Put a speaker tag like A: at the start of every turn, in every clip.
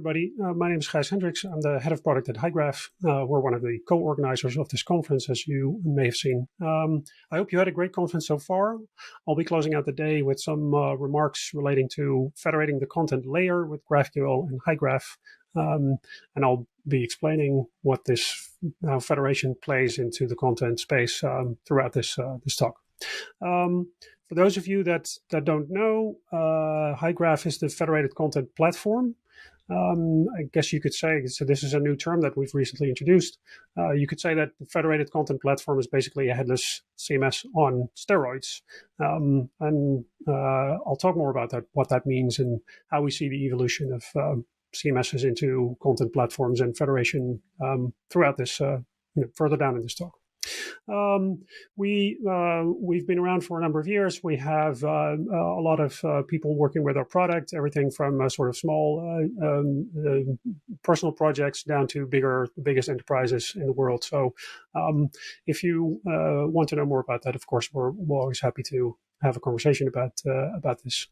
A: everybody. My name is Gijs Hendrix. I'm the head of product at Hygraph. We're one of the co-organizers of this conference, as you may have seen. I hope you had a great conference so far. I'll be closing out the day with some remarks relating to federating the content layer with GraphQL and Hygraph. And I'll be explaining what this federation plays into the content space throughout this talk. For those of you that don't know, Hygraph is the federated content platform. I guess you could say, so this is a new term that we've recently introduced. You could say that the federated content platform is basically a headless CMS on steroids. And I'll talk more about that, what that means and how we see the evolution of CMSs into content platforms and federation throughout this, further down in this talk. We've been around for a number of years. We have a lot of people working with our product, everything from sort of small personal projects down to biggest enterprises in the world. So if you want to know more about that, of course, we're always happy to have a conversation about this.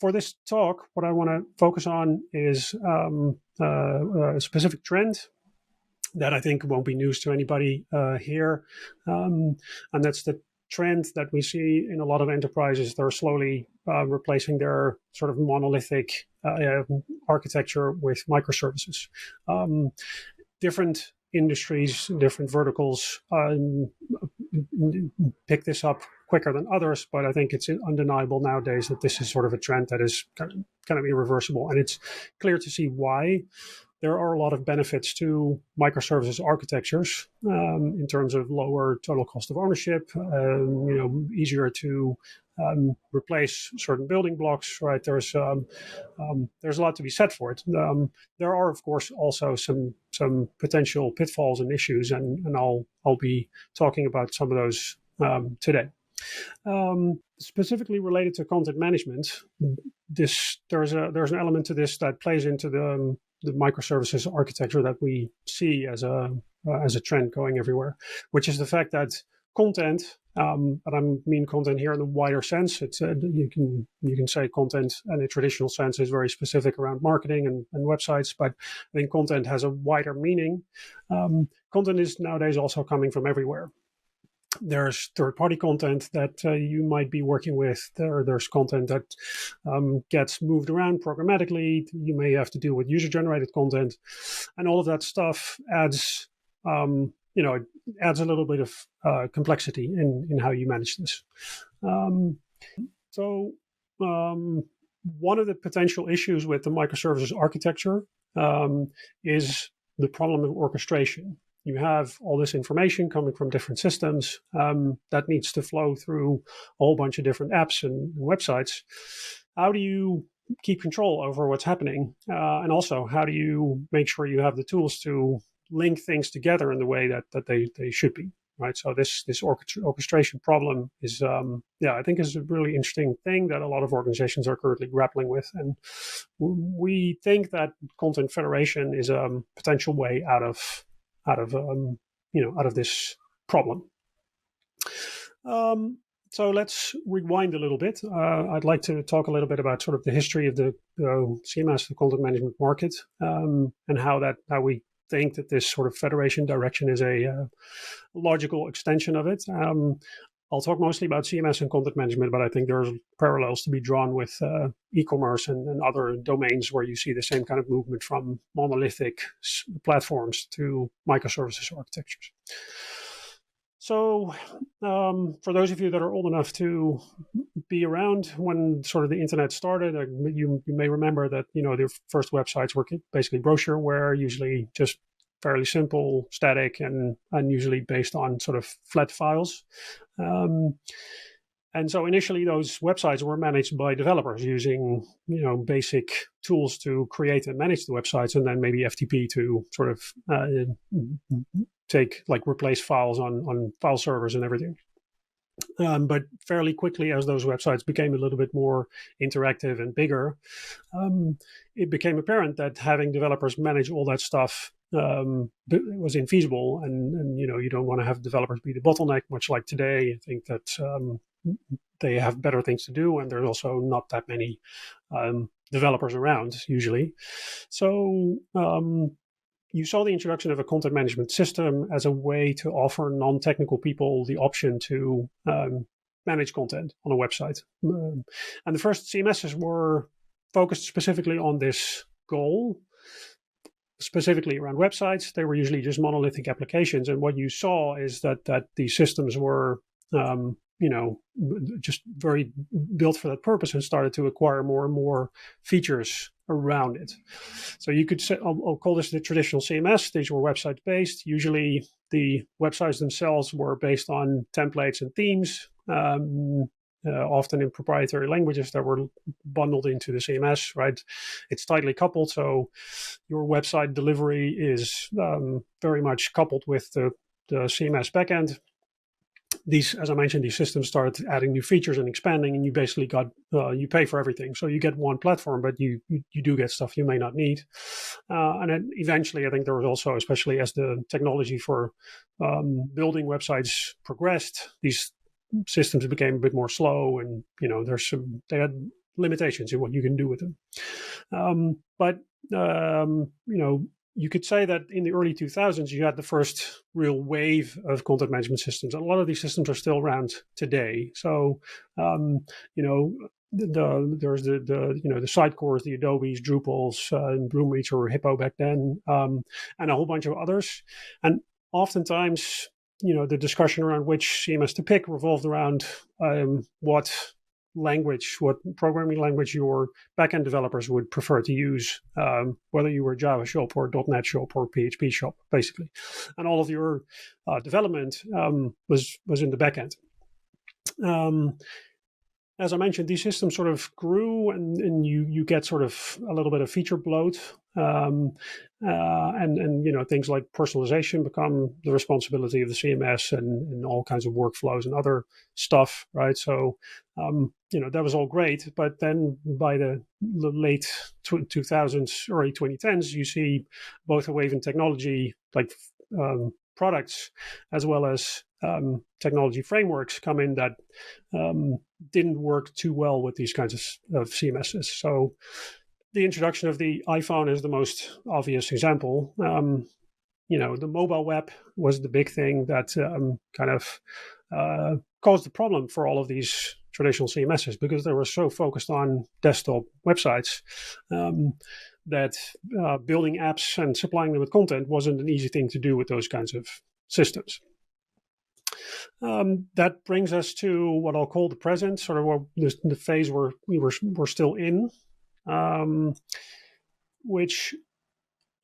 A: For this talk, what I want to focus on is a specific trend that I think won't be news to anybody here. And that's the trend that we see in a lot of enterprises. They're slowly replacing their sort of monolithic architecture with microservices. Different industries, different verticals pick this up quicker than others, but I think it's undeniable nowadays that this is sort of a trend that is kind of irreversible. And it's clear to see why. There are a lot of benefits to microservices architectures in terms of lower total cost of ownership, easier to replace certain building blocks, right? There's a lot to be said for it. There are, of course, also some potential pitfalls and issues, and I'll be talking about some of those today. Specifically related to content management, there's an element to this that plays into the microservices architecture that we see as a trend going everywhere, which is the fact that content, and I mean content here in the wider sense. It's you can say content in a traditional sense is very specific around marketing and websites, but I think content has a wider meaning. Content is nowadays also coming from everywhere. There's third-party content that you might be working with. There's content that gets moved around programmatically. You may have to deal with user-generated content, and all of that stuff adds, it adds a little bit of complexity in how you manage this. So one of the potential issues with the microservices architecture is the problem of orchestration. You have all this information coming from different systems that needs to flow through a whole bunch of different apps and websites. How do you keep control over what's happening? And also, how do you make sure you have the tools to link things together in the way that they should be, right? So this orchestration problem is, I think is a really interesting thing that a lot of organizations are currently grappling with. And we think that content federation is a potential way out of this problem. So let's rewind a little bit. I'd like to talk a little bit about sort of the history of the CMS, the content management market, and how we think that this sort of federation direction is a logical extension of it. I'll talk mostly about CMS and content management, but I think there's parallels to be drawn with e-commerce and other domains where you see the same kind of movement from monolithic platforms to microservices architectures. So for those of you that are old enough to be around when sort of the internet started, you may remember that, the first websites were basically brochureware, usually just fairly simple, static, and usually based on sort of flat files. And so initially those websites were managed by developers using, basic tools to create and manage the websites, and then maybe FTP to sort of replace files on file servers and everything. But fairly quickly, as those websites became a little bit more interactive and bigger, it became apparent that having developers manage all that stuff was infeasible, and you don't want to have developers be the bottleneck, much like today. I think that they have better things to do, and there's also not that many developers around usually. So you saw the introduction of a content management system as a way to offer non-technical people the option to manage content on a website. And the first CMSs were focused specifically on this goal, specifically around websites. They were usually just monolithic applications. And what you saw is that these systems were just very built for that purpose and started to acquire more and more features around it. So you could say, I'll call this the traditional CMS. These were website based. Usually the websites themselves were based on templates and themes, often in proprietary languages that were bundled into the CMS, right? It's tightly coupled. So your website delivery is very much coupled with the CMS backend. These, as I mentioned, these systems started adding new features and expanding, and you basically got, you pay for everything. So you get one platform, but you do get stuff you may not need. And then eventually, I think there was also, especially as the technology for building websites progressed, these systems became a bit more slow, and, they had limitations in what you can do with them. But you could say that in the early 2000s, you had the first real wave of content management systems. And a lot of these systems are still around today. So, there's the Sitecores, the Adobes, Drupals, Bloomreach or Hippo back then, and a whole bunch of others. And oftentimes, the discussion around which CMS to pick revolved around what programming language your backend developers would prefer to use, whether you were a Java shop or a .NET shop or PHP shop, basically. And all of your development was in the backend. As I mentioned, these systems sort of grew, and you get sort of a little bit of feature bloat, and things like personalization become the responsibility of the CMS, and all kinds of workflows and other stuff, right? So that was all great, but then by the late 2000s, early 2010s, you see both a wave in technology, like products, as well as technology frameworks come in that didn't work too well with these kinds of CMSs. So the introduction of the iPhone is the most obvious example. The mobile web was the big thing that kind of caused the problem for all of these traditional CMSs, because they were so focused on desktop websites that building apps and supplying them with content wasn't an easy thing to do with those kinds of systems. That brings us to what I'll call the present, sort of the phase where we're still in, which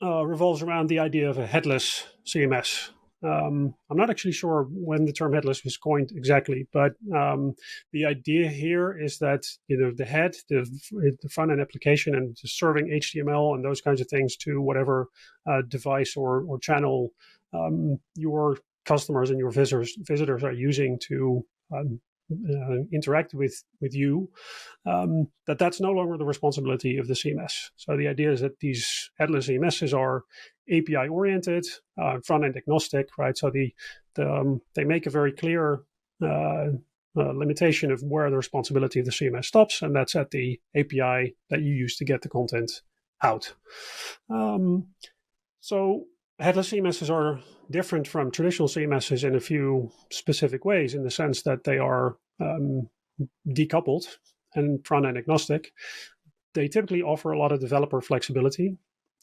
A: revolves around the idea of a headless CMS. I'm not actually sure when the term headless was coined exactly, but the idea here is that the head, the front-end application, and serving HTML and those kinds of things to whatever device or channel your customers and your visitors are using to interact with you, that's no longer the responsibility of the CMS. So the idea is that these headless CMSs are API oriented, front-end agnostic, right? So they make a very clear limitation of where the responsibility of the CMS stops, and that's at the API that you use to get the content out. So headless CMSs are different from traditional CMSs in a few specific ways, in the sense that they are decoupled and front-end agnostic. They typically offer a lot of developer flexibility,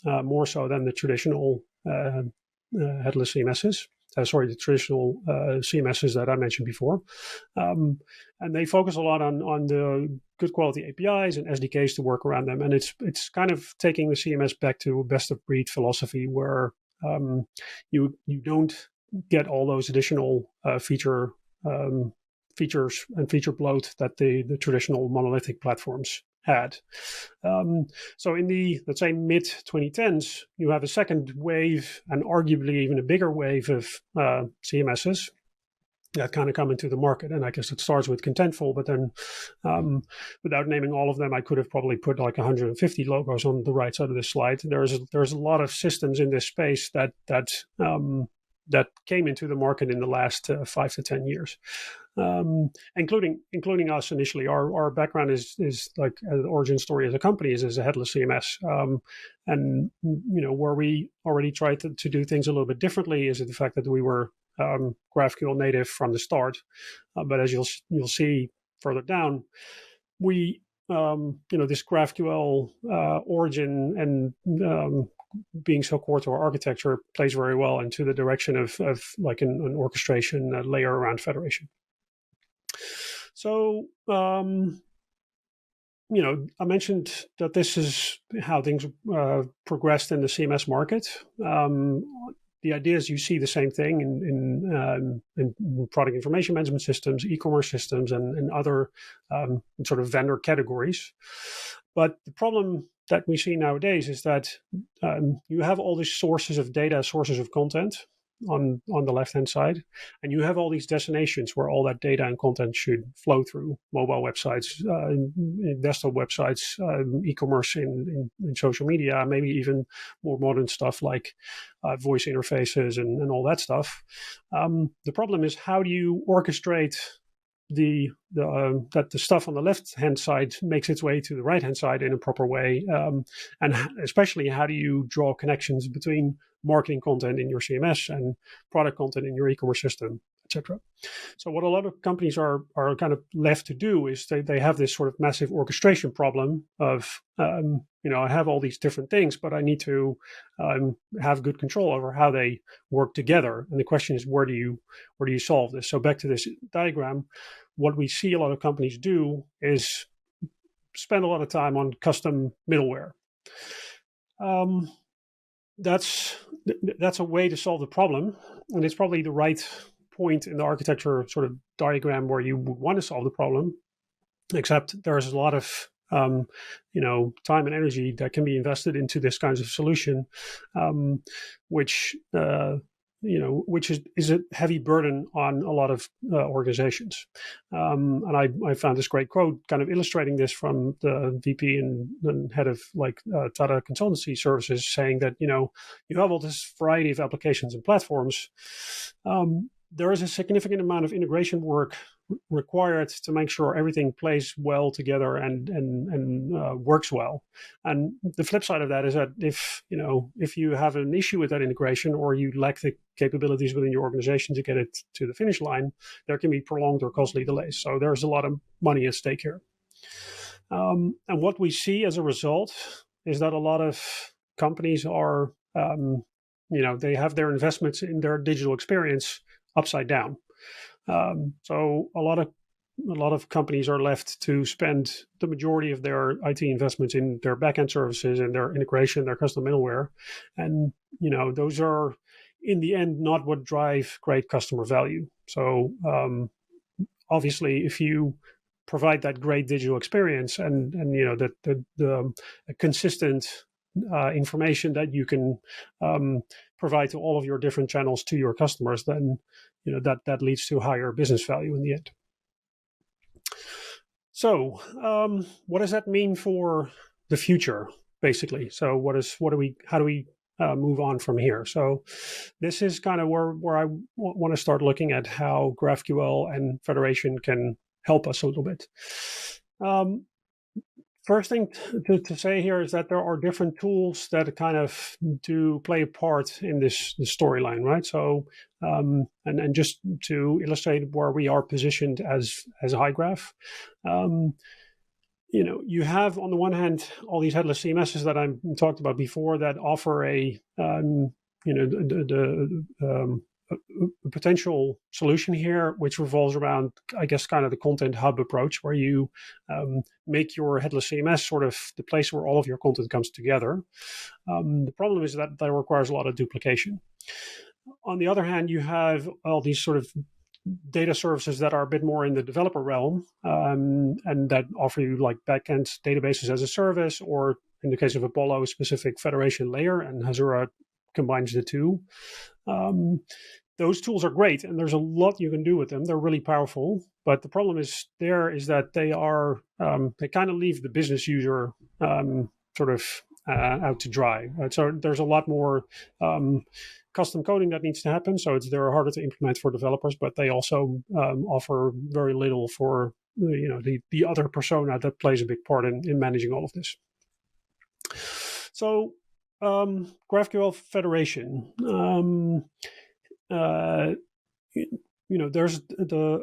A: more so than the traditional headless CMSs. The traditional CMSs that I mentioned before. And they focus a lot on the good quality APIs and SDKs to work around them. And it's kind of taking the CMS back to a best of breed philosophy, where you don't get all those additional features and feature bloat that the traditional monolithic platforms had. So in the, let's say, mid-2010s, you have a second wave, and arguably even a bigger wave of CMSs that kind of come into the market. And I guess it starts with Contentful, but then without naming all of them, I could have probably put like 150 logos on the right side of this slide. There's a lot of systems in this space that came into the market in the last 5 to 10 years. including us initially. Our background is like an origin story as a company is as a headless CMS, and where we already tried to do things a little bit differently is the fact that we were GraphQL native from the start. But as you'll see further down, we this GraphQL origin and being so core to our architecture plays very well into the direction of like an orchestration layer around Federation. So, I mentioned that this is how things progressed in the CMS market. The idea is you see the same thing in product information management systems, e-commerce systems, and other sort of vendor categories. But the problem that we see nowadays is that you have all these sources of data, sources of content on the left-hand side, and you have all these destinations where all that data and content should flow through: mobile websites, desktop websites, e-commerce in social media, maybe even more modern stuff like voice interfaces and all that stuff. The problem is, how do you orchestrate that the stuff on the left-hand side makes its way to the right-hand side in a proper way, and especially how do you draw connections between marketing content in your CMS and product content in your e-commerce system, etc. So what a lot of companies are kind of left to do is they have this sort of massive orchestration problem of I have all these different things, but I need to have good control over how they work together. And the question is, where do you solve this? So back to this diagram, what we see a lot of companies do is spend a lot of time on custom middleware. That's a way to solve the problem, and it's probably the right point in the architecture sort of diagram where you would want to solve the problem, except there's a lot of time and energy that can be invested into this kinds of solution, which is a heavy burden on a lot of organizations. And I found this great quote kind of illustrating this from the VP and head of Tata Consultancy Services, saying that, you have all this variety of applications and platforms. There is a significant amount of integration work required to make sure everything plays well together and works well. And the flip side of that is that if you have an issue with that integration, or you lack the capabilities within your organization to get it to the finish line, there can be prolonged or costly delays. So there's a lot of money at stake here. And what we see as a result is that a lot of companies are, they have their investments in their digital experience upside down. So a lot of companies are left to spend the majority of their IT investments in their backend services and their integration, their custom middleware, and those are in the end not what drive great customer value. So obviously, if you provide that great digital experience and the consistent information that you can provide to all of your different channels to your customers, then that leads to higher business value in the end. So what does that mean for the future, basically? So how do we move on from here? So this is kind of where I want to start looking at how GraphQL and Federation can help us a little bit. First thing to say here is that there are different tools that kind of do play a part in this storyline, right? So, and just to illustrate where we are positioned as Hygraph, you have on the one hand all these headless CMSs that I talked about before that offer a potential solution here, which revolves around, I guess, kind of the content hub approach, where you make your headless CMS sort of the place where all of your content comes together. The problem is that requires a lot of duplication. On the other hand, you have all these sort of data services that are a bit more in the developer realm, and that offer you like backend databases as a service, or in the case of Apollo, a specific federation layer, and Hazura combines the two. Those tools are great, and there's a lot you can do with them. They're really powerful, but the problem is that they are they kind of leave the business user sort of out to dry. Right? So there's a lot more custom coding that needs to happen. So they're harder to implement for developers, but they also offer very little for the other persona that plays a big part in managing all of this. So GraphQL Federation. There's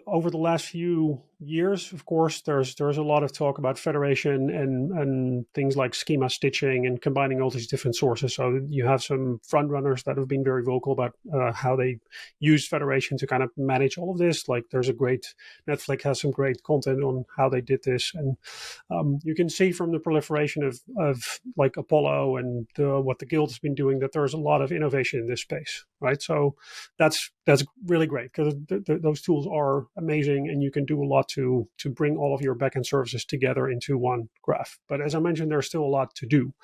A: over the last few years, of course, there's a lot of talk about federation and things like schema stitching and combining all these different sources. So you have some front runners that have been very vocal about how they use federation to kind of manage all of this. Like Netflix has some great content on how they did this, and you can see from the proliferation of like Apollo and what the guild has been doing that there's a lot of innovation in this space, right? So that's really great because those tools are amazing, and you can do a lot to bring all of your backend services together into one graph. But as I mentioned, there's still a lot to do.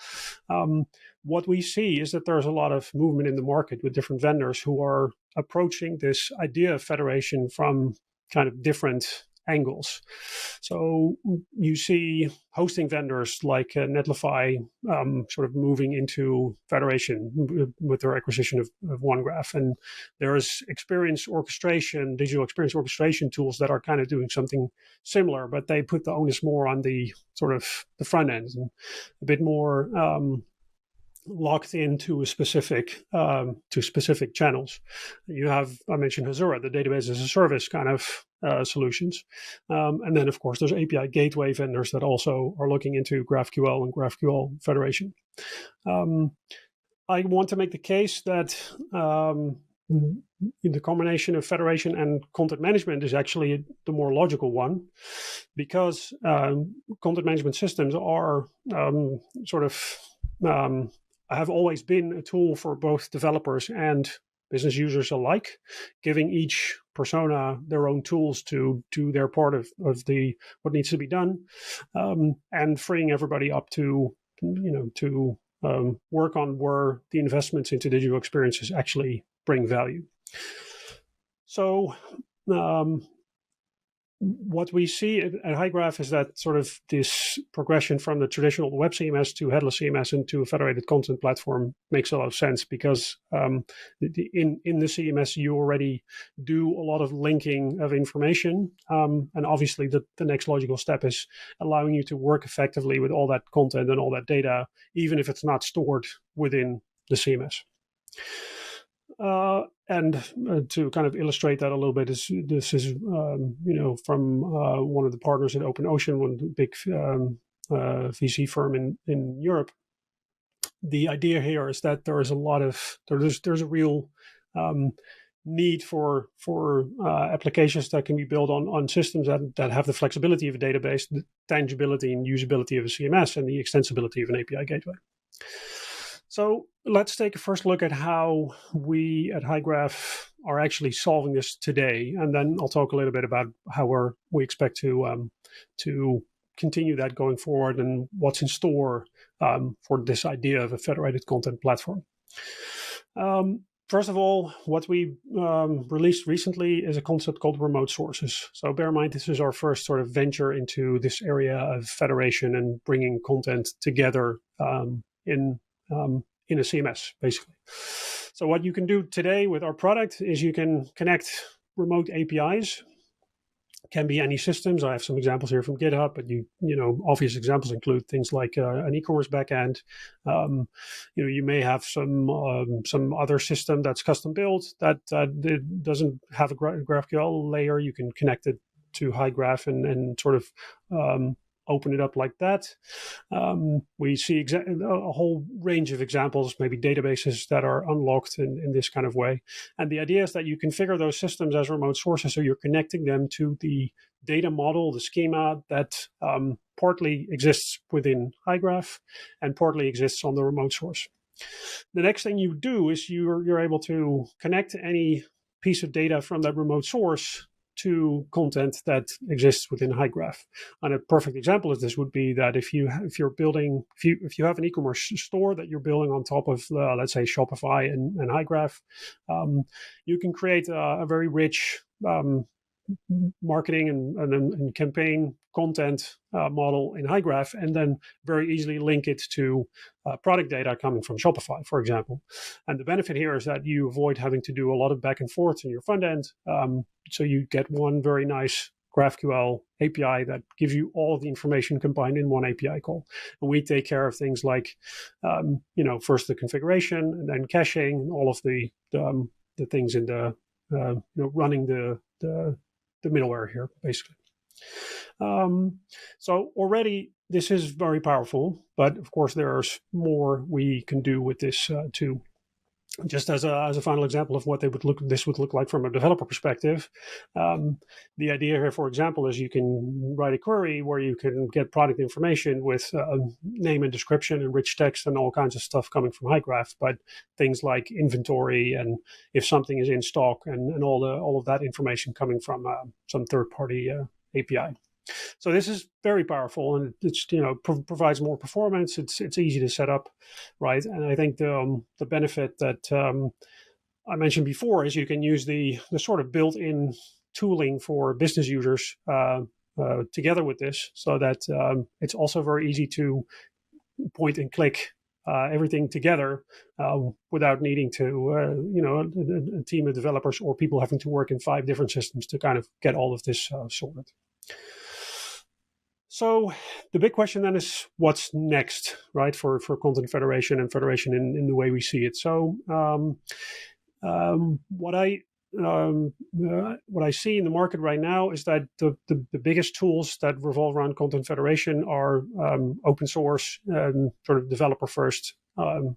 A: What we see is that there's a lot of movement in the market with different vendors who are approaching this idea of federation from kind of different angles. So you see hosting vendors like Netlify sort of moving into federation with their acquisition of OneGraph. And there's digital experience orchestration tools that are kind of doing something similar, but they put the onus more on the sort of the front end and a bit more locked into specific channels. I mentioned Hazura, the database as a service kind of solutions. And then, of course, there's API gateway vendors that also are looking into GraphQL and GraphQL Federation. I want to make the case that the combination of federation and content management is actually the more logical one, because content management systems are have always been a tool for both developers and business users alike, giving each persona their own tools to do their part of what needs to be done, and freeing everybody up to work on where the investments into digital experiences actually bring value. So what we see at Hygraph is that sort of this progression from the traditional web CMS to Headless CMS into a federated content platform makes a lot of sense, because in the CMS you already do a lot of linking of information, and obviously the next logical step is allowing you to work effectively with all that content and all that data, even if it's not stored within the CMS. And to kind of illustrate that a little bit, this is from one of the partners at OpenOcean, one big VC firm in Europe. The idea here is that there's a real need for applications that can be built on systems that have the flexibility of a database, the tangibility and usability of a CMS, and the extensibility of an API gateway. So let's take a first look at how we at Hygraph are actually solving this today, and then I'll talk a little bit about how we expect to continue that going forward and what's in store for this idea of a federated content platform. First of all, what we released recently is a concept called remote sources. So bear in mind, this is our first sort of venture into this area of federation and bringing content together in a CMS, basically. So what you can do today with our product is you can connect remote APIs. Can be any systems. I have some examples here from GitHub, but obvious examples include things like an e-commerce backend. You may have some other system that's custom built that it doesn't have a GraphQL layer. You can connect it to Hygraph and sort of open it up like that. We see a whole range of examples, maybe databases that are unlocked in this kind of way. And the idea is that you configure those systems as remote sources, so you're connecting them to the data model, the schema that partly exists within Hygraph and partly exists on the remote source. The next thing you do is you're able to connect any piece of data from that remote source to content that exists within Hygraph. And a perfect example of this would be that if you have an e-commerce store that you're building on top of, let's say, Shopify and Hygraph, you can create a very rich marketing and campaign content model in Hygraph, and then very easily link it to product data coming from Shopify, for example. And the benefit here is that you avoid having to do a lot of back and forth in your front end. So you get one very nice GraphQL API that gives you all of the information combined in one API call. And we take care of things like, first the configuration, and then caching, and all of the things in the running the middleware here, basically. So already this is very powerful, but of course there's more we can do with this too. Just as a final example of what this would look like from a developer perspective, the idea here, for example, is you can write a query where you can get product information with name and description and rich text and all kinds of stuff coming from Hygraph, but things like inventory and if something is in stock and all of that information coming from some third-party API. So this is very powerful, and it's provides more performance. It's easy to set up, right? And I think the benefit that I mentioned before is you can use the sort of built-in tooling for business users together with this, so that it's also very easy to point and click everything together without needing to a team of developers or people having to work in 5 different systems to kind of get all of this sorted. So the big question then is what's next, right, for Content Federation and Federation in the way we see it. So what I see in the market right now is that the biggest tools that revolve around Content Federation are open source and sort of developer first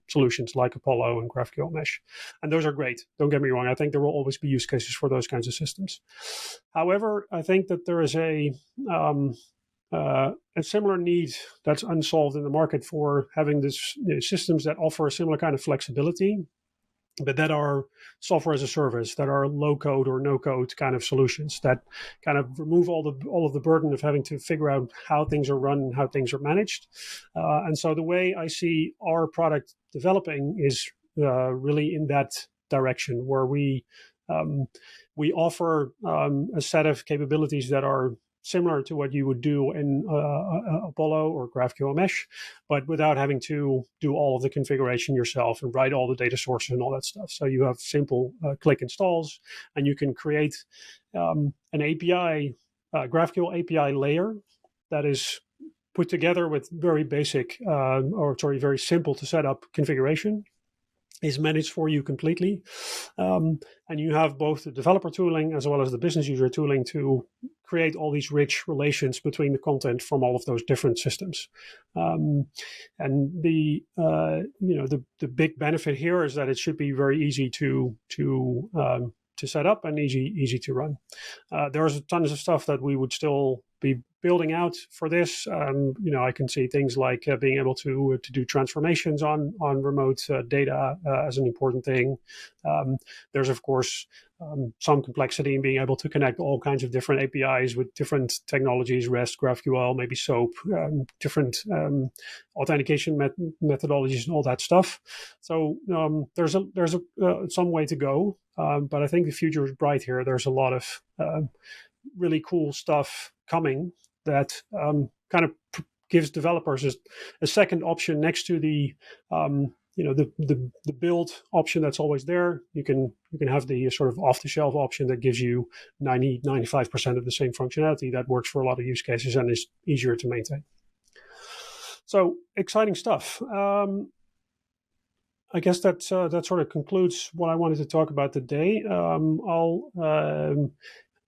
A: solutions like Apollo and GraphQL Mesh. And those are great. Don't get me wrong. I think there will always be use cases for those kinds of systems. However, I think that there is a similar need that's unsolved in the market for having this systems that offer a similar kind of flexibility, but that are software as a service, that are low code or no code kind of solutions that kind of remove all of the burden of having to figure out how things are run and how things are managed. And so the way I see our product developing is really in that direction, where we offer a set of capabilities that are similar to what you would do in Apollo or GraphQL Mesh, but without having to do all of the configuration yourself and write all the data sources and all that stuff. So you have simple click installs, and you can create an API, GraphQL API layer that is put together with very basic, very simple to set up configuration. Is managed for you completely. And you have both the developer tooling as well as the business user tooling to create all these rich relations between the content from all of those different systems. And the big benefit here is that it should be very easy to set up and easy to run. There's tons of stuff that we would still be building out for this. I can see things like being able to do transformations on remote data as an important thing. There's, of course, some complexity in being able to connect all kinds of different APIs with different technologies, REST, GraphQL, maybe SOAP, different authentication methodologies and all that stuff. So there's some way to go, but I think the future is bright here. There's a lot of really cool stuff coming that kind of gives developers a second option next to the build option that's always there. You can have the sort of off-the-shelf option that gives you 95% of the same functionality that works for a lot of use cases and is easier to maintain. So exciting stuff. I guess that sort of concludes what I wanted to talk about today.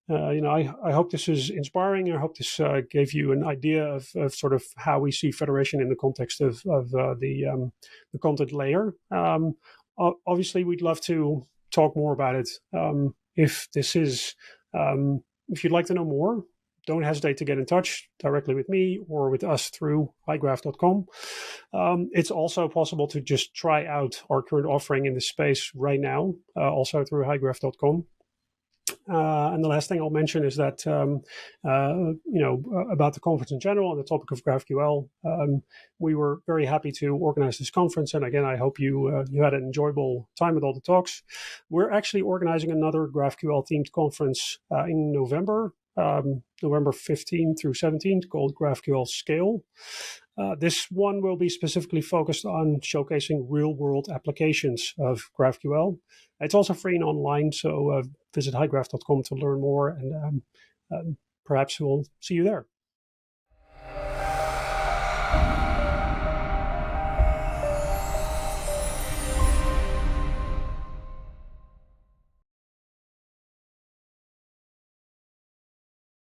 A: I hope this is inspiring. I hope this gave you an idea of sort of how we see Federation in the context of the content layer. Obviously, we'd love to talk more about it. If you'd like to know more, don't hesitate to get in touch directly with me or with us through hygraph.com. It's also possible to just try out our current offering in this space right now, also through hygraph.com. And the last thing I'll mention is that, about the conference in general and the topic of GraphQL, we were very happy to organize this conference. And again, I hope you had an enjoyable time with all the talks. We're actually organizing another GraphQL themed conference in November, November 15th through 17th, called GraphQL Scale. This one will be specifically focused on showcasing real-world applications of GraphQL. It's also free and online, so visit hygraph.com to learn more, and perhaps we'll see you there.